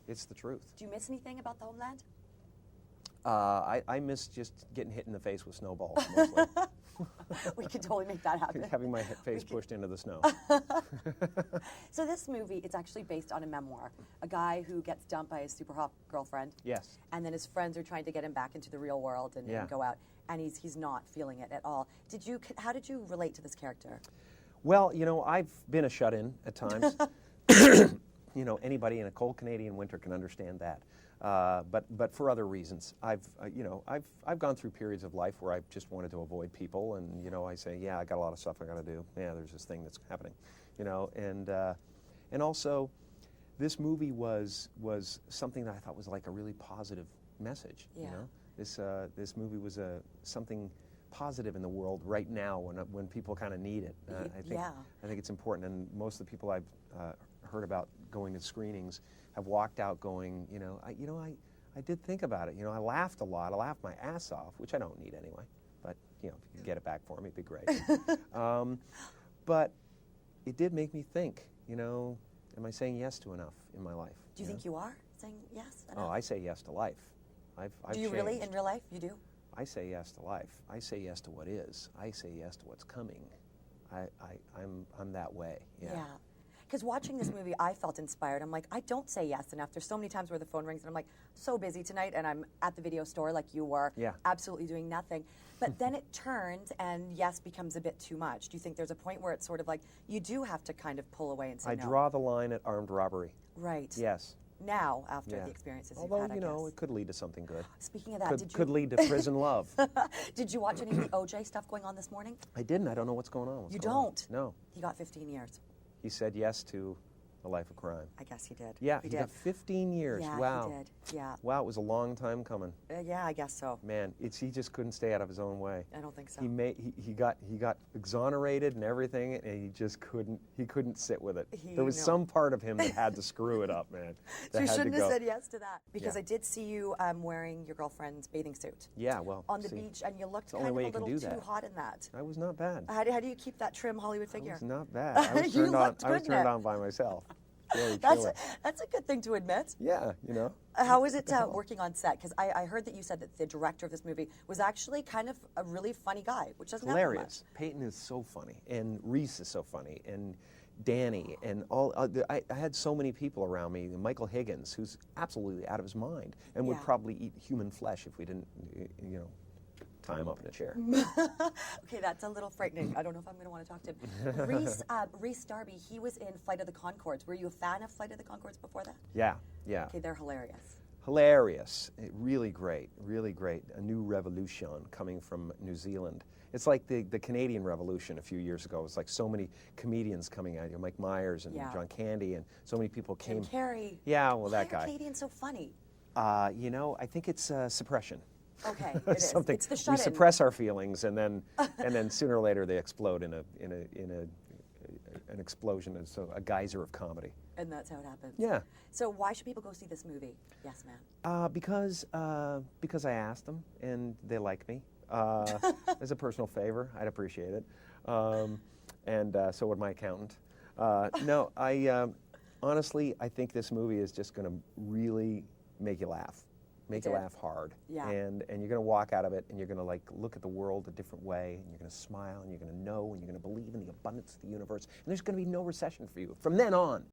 It's the truth. Do you miss anything about the homeland? I miss just getting hit in the face with snowballs, mostly. We could totally make that happen. Having my face pushed into the snow. So this movie, it's actually based on a memoir. A guy who gets dumped by his super hot girlfriend. Yes. And then his friends are trying to get him back into the real world and go out. And he's not feeling it at all. How did you relate to this character? Well, you know, I've been a shut-in at times. You know, anybody in a cold Canadian winter can understand that. But for other reasons, I've gone through periods of life where I've just wanted to avoid people, and you know, I say, yeah, I got a lot of stuff I got to do. Yeah, there's this thing that's happening, you know, and also, this movie was something that I thought was like a really positive message. Yeah. You know, this movie was something positive in the world right now when people kind of need it. I think it's important, and most of the people I've heard about going to screenings have walked out going, I did think about it. You know, I laughed a lot. I laughed my ass off, which I don't need anyway. But you know, if you could get it back for me, it'd be great. But it did make me think. You know, am I saying yes to enough in my life? Do you think you are saying yes enough? Oh, I say yes to life. I've do you changed. Really in real life? You do? I say yes to life. I say yes to what is. I say yes to what's coming. I'm that way. Yeah. Because watching this movie, I felt inspired. I'm like, I don't say yes enough. There's so many times where the phone rings and I'm like, so busy tonight, and I'm at the video store like you were, absolutely doing nothing. But then it turns and yes becomes a bit too much. Do you think there's a point where it's sort of like you do have to kind of pull away and say no? I draw the line at armed robbery. Right. Yes. Now, after the experiences Although, you've had, you know, it could lead to something good. Speaking of that, could lead to prison love. Did you watch any of the OJ stuff going on this morning? I didn't. I don't know what's going on. You don't? No. He got 15 years. He said yes to a life of crime. I guess he did. Yeah, he got 15 years. Yeah, wow. he did. Yeah. Wow, it was a long time coming. Yeah, I guess so. Man, he just couldn't stay out of his own way. I don't think so. He got exonerated and everything, and he just couldn't sit with it. There was some part of him that had to screw it up, man. So you shouldn't have said yes to that. Because I did see you wearing your girlfriend's bathing suit. Yeah, well, on the beach, and you looked kind of a little too hot in that. I was not bad. How do you keep that trim Hollywood figure? I was not bad. I was turned on by myself. That's a good thing to admit. Yeah, you know. How was it working on set? Because I heard that you said that the director of this movie was actually kind of a really funny guy, which doesn't happen hilarious. Much. Peyton is so funny, and Reese is so funny, and Danny, and all. I had so many people around me. Michael Higgins, who's absolutely out of his mind, and would probably eat human flesh if we didn't, you know, tie him up in a chair. Okay, that's a little frightening. I don't know if I'm going to want to talk to him. Reese Darby, he was in Flight of the Conchords. Were you a fan of Flight of the Conchords before that? Yeah, yeah. Okay, they're hilarious. Hilarious. Really great, really great. A new revolution coming from New Zealand. It's like the Canadian Revolution a few years ago. It was like so many comedians coming out. Mike Myers and John Candy, and so many people came. Jim Carrey. Yeah, well, that guy. Why are Canadians so funny? You know, I think it's suppression. Okay, it is. Something. It's the shut-in. We suppress our feelings, and then sooner or later they explode in an explosion. It's a geyser of comedy. And that's how it happens. Yeah. So why should people go see this movie? Yes, ma'am. Because I asked them, and they like me. As a personal favor, I'd appreciate it. And so would my accountant. No, honestly, I think this movie is just going to really make you laugh. Make you laugh hard. Yeah. And you're going to walk out of it, and you're going to like look at the world a different way, and you're going to smile, and you're going to know, and you're going to believe in the abundance of the universe, and there's going to be no recession for you from then on.